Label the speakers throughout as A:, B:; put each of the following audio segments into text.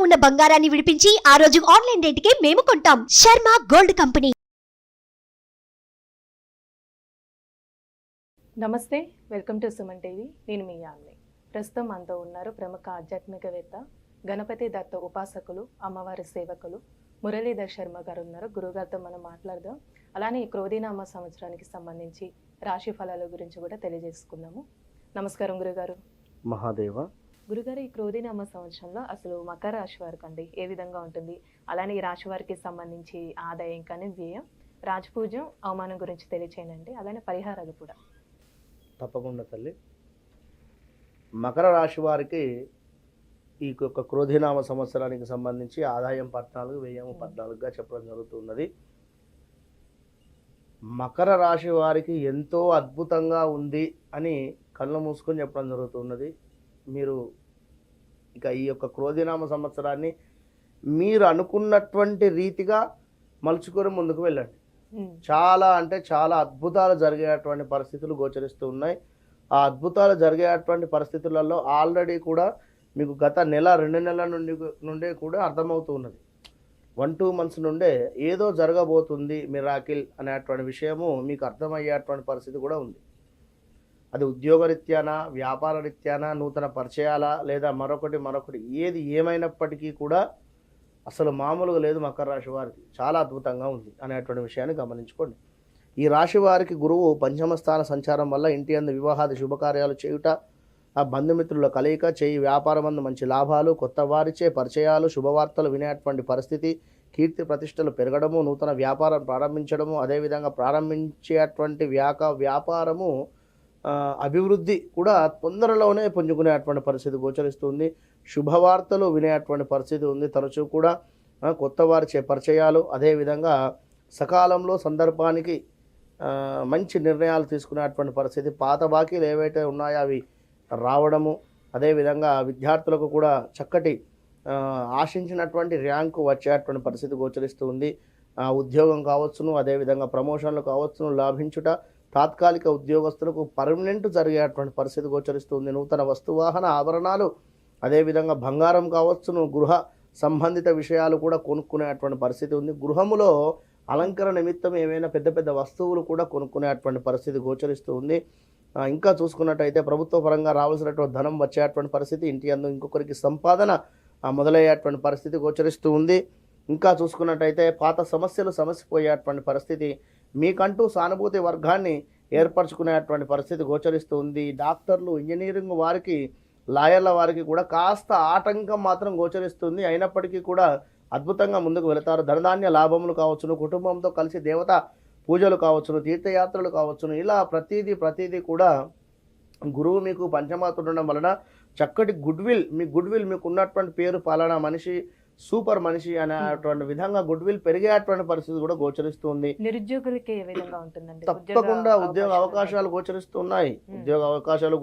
A: ఉన్న బంగారాన్ని విడిపించి ఆ రోజు ఆన్లైన్ రేటుకే మేము కొంటాం. Sharma gold company.
B: నమస్తే, వెల్కమ్ టు సుమన్ టీవీ. నేను మీ యామ్ని. ప్రస్తుతం మనతో ఉన్నారు ప్రముఖ ఆధ్యాత్మికవేత్త, గణపతి దత్త ఉపాసకులు, అమ్మవారి సేవకులు మురళీధర్ శర్మ గారు ఉన్నారు. గురుగారితో మనం మాట్లాడదాం. అలానే ఈ క్రోధినామ సంవత్సరానికి సంబంధించి రాశి ఫలాల గురించి కూడా తెలియజేసుకుందాము. నమస్కారం గురుగారు.
C: మహాదేవ.
B: గురుగారు, ఈ క్రోధినామ సంవత్సరంలో అసలు మకర రాశి వారికి అండి ఏ విధంగా ఉంటుంది, అలానే ఈ రాశి వారికి సంబంధించి ఆదాయం కానీ వ్యయం, రాజపూజ్యం, అవమానం గురించి తెలియచేయండి. అలానే పరిహారాలు కూడా.
C: తప్పకుండా తల్లి. మకర రాశి వారికి ఈ యొక్క క్రోధినామ సంవత్సరానికి సంబంధించి ఆదాయం 14, వ్యయం 14గా చెప్పడం జరుగుతున్నది. మకర రాశి వారికి ఎంతో అద్భుతంగా ఉంది అని కళ్ళు మూసుకొని చెప్పడం జరుగుతున్నది. మీరు ఇక ఈ యొక్క క్రోధినామ సంవత్సరాన్ని మీరు అనుకున్నటువంటి రీతిగా మలుచుకొని ముందుకు వెళ్ళండి. చాలా అంటే చాలా అద్భుతాలు జరిగేటువంటి పరిస్థితులు గోచరిస్తూ ఉన్నాయి. ఆ అద్భుతాలు జరిగేటువంటి పరిస్థితులలో ఆల్రెడీ కూడా మీకు గత నెల 2 నెలల నుండే కూడా అర్థమవుతూ ఉన్నది. 1-2 మంత్స్ నుండే ఏదో జరగబోతుంది మిరాకిల్ అనేటువంటి విషయము మీకు అర్థమయ్యేటువంటి పరిస్థితి కూడా ఉంది. అది ఉద్యోగరీత్యానా, వ్యాపార రీత్యానా, నూతన పరిచయాలా, లేదా మరొకటి ఏది ఏమైనప్పటికీ కూడా అసలు మామూలుగా లేదు. మకర రాశి వారికి చాలా అద్భుతంగా ఉంది అనేటువంటి విషయాన్ని గమనించుకోండి. ఈ రాశి వారికి గురువు పంచమ స్థాన సంచారం వల్ల ఇంటి అందు వివాహాది శుభకార్యాలు చేయుట, ఆ బంధుమిత్రుల కలయిక, చేయి వ్యాపారం అందు మంచి లాభాలు, కొత్త వారిచే పరిచయాలు, శుభవార్తలు వినేటువంటి పరిస్థితి, కీర్తి ప్రతిష్టలు పెరగడము, నూతన వ్యాపారం ప్రారంభించడము, అదేవిధంగా ప్రారంభించేటువంటి వ్యాపారము అభివృద్ధి కూడా తొందరలోనే పుంజుకునేటువంటి పరిస్థితి గోచరిస్తుంది. శుభవార్తలు వినేటువంటి పరిస్థితి ఉంది. తరచూ కూడా కొత్త వారిచే పరిచయాలు, అదేవిధంగా సకాలంలో సందర్భానికి మంచి నిర్ణయాలు తీసుకునేటువంటి పరిస్థితి, పాత బాకీలు ఏవైతే ఉన్నాయో అవి రావడము, అదేవిధంగా విద్యార్థులకు కూడా చక్కటి ఆశించినటువంటి ర్యాంకు వచ్చేటువంటి పరిస్థితి గోచరిస్తూ ఉంది. ఉద్యోగం కావచ్చును, అదేవిధంగా ప్రమోషన్లు కావచ్చును లాభించుట, తాత్కాలిక ఉద్యోగస్తులకు పర్మనెంట్ జరిగేటువంటి పరిస్థితి గోచరిస్తుంది. నూతన వస్తువాహన ఆభరణాలు, అదేవిధంగా బంగారం కావచ్చును, గృహ సంబంధిత విషయాలు కూడా కొనుక్కునేటువంటి పరిస్థితి ఉంది. గృహములో అలంకరణ నిమిత్తం ఏవైనా పెద్ద పెద్ద వస్తువులు కూడా కొనుక్కునేటువంటి పరిస్థితి గోచరిస్తూ ఉంది. ఇంకా చూసుకున్నట్టయితే ప్రభుత్వ పరంగా రావాల్సినటువంటి ధనం వచ్చేటువంటి పరిస్థితి, ఇంటి అందు ఇంకొకరికి సంపాదన మొదలయ్యేటువంటి పరిస్థితి గోచరిస్తూ ఉంది. ఇంకా చూసుకున్నట్టయితే పాత సమస్యలు సమసిపోయేటువంటి పరిస్థితి, మీకంటూ సానుభూతి వర్గాన్ని ఏర్పరచుకునేటువంటి పరిస్థితి గోచరిస్తూ ఉంది. డాక్టర్లు, ఇంజనీరింగ్ వారికి, లాయర్ల వారికి కూడా కాస్త ఆటంకం మాత్రం గోచరిస్తుంది. అయినప్పటికీ కూడా అద్భుతంగా ముందుకు వెళతారు. ధనధాన్య లాభములు కావచ్చును, కుటుంబంతో కలిసి దేవత పూజలు కావచ్చును, తీర్థయాత్రలు కావచ్చును, ఇలా ప్రతిదీ కూడా గురువు మీకు పంచమాత ఉండడం వలన చక్కటి గుడ్విల్ మీకు ఉన్నటువంటి పేరు పలానా మనిషి, సూపర్ మనిషి అనేటువంటి విధంగా గుడ్విల్ పెరిగేటువంటి పరిస్థితి కూడా గోచరిస్తుంది.
B: నిరుద్యోగులకి ఏ విధంగా ఉంటుందండి?
C: తప్పకుండా ఉద్యోగ అవకాశాలు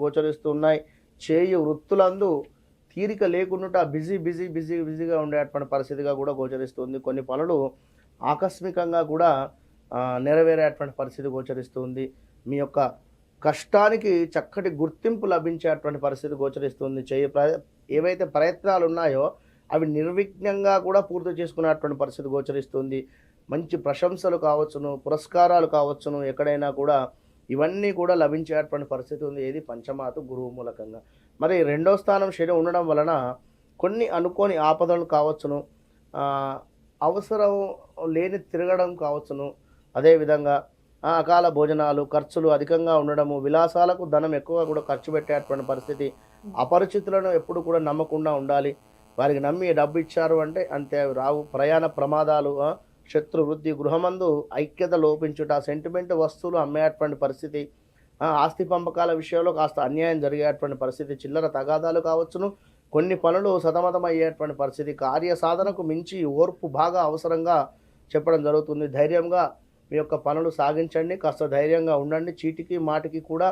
C: గోచరిస్తున్నాయి. చేయు వృత్తులందు తీరిక లేకుండా బిజీగా ఉండేటువంటి పరిస్థితిగా కూడా గోచరిస్తుంది. కొన్ని పనులు ఆకస్మికంగా కూడా నెరవేరేటువంటి పరిస్థితి గోచరిస్తుంది. మీ యొక్క కష్టానికి చక్కటి గుర్తింపు లభించేటువంటి పరిస్థితి గోచరిస్తుంది. ఏవైతే ప్రయత్నాలు ఉన్నాయో అవి నిర్విఘ్నంగా కూడా పూర్తి చేసుకునేటువంటి పరిస్థితి గోచరిస్తుంది. మంచి ప్రశంసలు కావచ్చును, పురస్కారాలు కావచ్చును, ఎక్కడైనా కూడా ఇవన్నీ కూడా లభించేటువంటి పరిస్థితి ఉంది. ఏది పంచమాత గురువు మూలకంగా. మరి 2వ స్థానం శని ఉండడం వలన కొన్ని అనుకోని ఆపదలు కావచ్చును, అవసరం లేని తిరగడం కావచ్చును, అదేవిధంగా అకాల భోజనాలు, ఖర్చులు అధికంగా ఉండడము, విలాసాలకు ధనం ఎక్కువ కూడా ఖర్చు పెట్టేటువంటి పరిస్థితి, అపరిచితులను ఎప్పుడు కూడా నమ్మకుండా ఉండాలి. వారికి నమ్మి డబ్బు ఇచ్చారు అంటే అంతే రావు. ప్రయాణ ప్రమాదాలు, శత్రు వృద్ధి, గృహమందు ఐక్యత లోపించుట, సెంటిమెంట్ వస్తువులు అమ్మేటువంటి పరిస్థితి, ఆస్తి పంపకాల విషయంలో కాస్త అన్యాయం జరిగేటువంటి పరిస్థితి, చిల్లర తగాదాలు కావచ్చును, కొన్ని పనులు సతమతమయ్యేటువంటి పరిస్థితి, కార్య సాధనకు మించి ఓర్పు బాగా అవసరంగా చెప్పడం జరుగుతుంది. ధైర్యంగా మీ యొక్క పనులు సాగించండి, కాస్త ధైర్యంగా ఉండండి. చీటికి మాటికి కూడా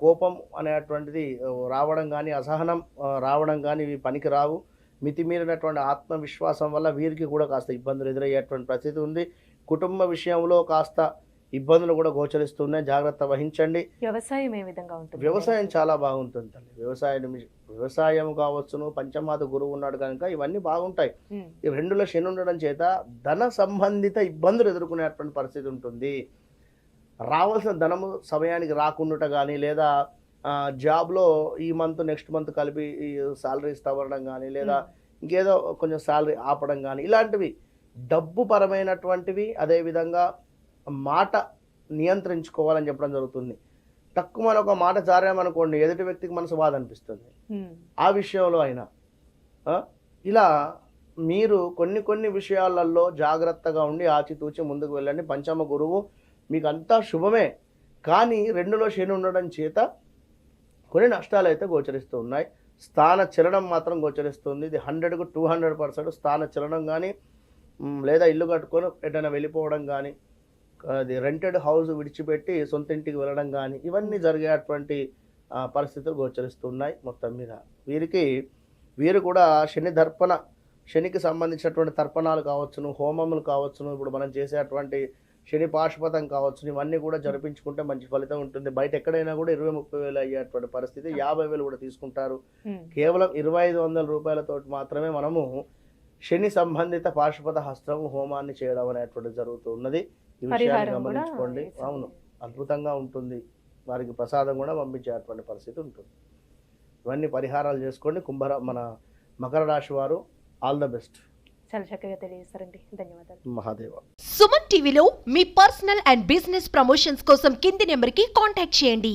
C: కోపం అనేటువంటిది రావడం కానీ, అసహనం రావడం కానీ ఇవి పనికి రావు. మితిమీరినటువంటి ఆత్మవిశ్వాసం వల్ల వీరికి కూడా కాస్త ఇబ్బందులు ఎదురయ్యేటువంటి పరిస్థితి ఉంది. కుటుంబ విషయంలో కాస్త ఇబ్బందులు కూడా గోచరిస్తున్నాయి, జాగ్రత్త వహించండి.
B: వ్యవసాయం ఏ విధంగా ఉంటుంది?
C: వ్యవసాయం చాలా బాగుంటుంది తల్లి. వ్యవసాయం కావచ్చును, పంచమాత గురువు ఉన్నాడు కనుక ఇవన్నీ బాగుంటాయి.
B: ఉమ్,
C: ఈ 2లో శని ఉండడం చేత ధన సంబంధిత ఇబ్బందులు ఎదుర్కొనేటువంటి పరిస్థితి ఉంటుంది. రావాల్సిన ధనము సమయానికి రాకుండా కానీ, లేదా జాబ్లో ఈ మంత్ నెక్స్ట్ మంత్ కలిపి ఈ శాలరీ ఇస్తామనడం కానీ, లేదా ఇంకేదో కొంచెం శాలరీ ఆపడం కానీ, ఇలాంటివి డబ్బు పరమైనటువంటివి. అదేవిధంగా మాట నియంత్రించుకోవాలని చెప్పడం జరుగుతుంది. తక్కువ మనం ఒక మాట జారామనుకోండి, ఎదుటి వ్యక్తికి మనసు బాధ అనిపిస్తుంది.
B: ఉమ్,
C: ఆ విషయంలో అయినా ఇలా మీరు కొన్ని విషయాలలో జాగ్రత్తగా ఉండి ఆచితూచి ముందుకు వెళ్ళండి. పంచమ గురువు మీకు అంతా శుభమే, కానీ 2లో శని ఉండడం చేత కొన్ని నష్టాలు అయితే గోచరిస్తూ ఉన్నాయి. స్థాన చలనం మాత్రం గోచరిస్తుంది. ఇది 100కు 200% స్థాన చలనం కానీ, లేదా ఇల్లు కట్టుకొని ఎటైనా వెళ్ళిపోవడం కానీ, అది రెంటెడ్ హౌస్ విడిచిపెట్టి సొంత ఇంటికి వెళ్ళడం కానీ, ఇవన్నీ జరిగేటువంటి పరిస్థితులు గోచరిస్తున్నాయి. మొత్తం మీద వీరు కూడా శనికి సంబంధించినటువంటి తర్పణాలు కావచ్చును, హోమములు కావచ్చును, ఇప్పుడు మనం చేసేటువంటి శని పాశుపతం కావచ్చును, ఇవన్నీ కూడా జరిపించుకుంటే మంచి ఫలితం ఉంటుంది. బయట ఎక్కడైనా కూడా 20-30 వేలు అయ్యేటువంటి పరిస్థితి, 50,000 కూడా తీసుకుంటారు. కేవలం 2,500 రూపాయలతో మాత్రమే మనము శని సంబంధిత పాశుపత హస్తం హోమాన్ని చేయడం అనేటువంటిది జరుగుతున్నది. ఈ విషయాన్ని
B: పరిహారం కూడా
C: గమనించుకోండి. అవును, అద్భుతంగా ఉంటుంది. వారికి ప్రసాదం కూడా పంపించేటువంటి పరిస్థితి ఉంటుంది. ఇవన్నీ పరిహారాలు చేసుకోండి. మన మకర రాశి వారు ఆల్ ద బెస్ట్.
B: చాలా చక్కగా తెలియజేస్తారండి, ధన్యవాదాలు.
C: మహాదేవ.
A: సుమన్ టీవీలో మీ పర్సనల్ అండ్ బిజినెస్ ప్రమోషన్స్ కోసం కింది నెంబర్కి కాంటాక్ట్ చేయండి.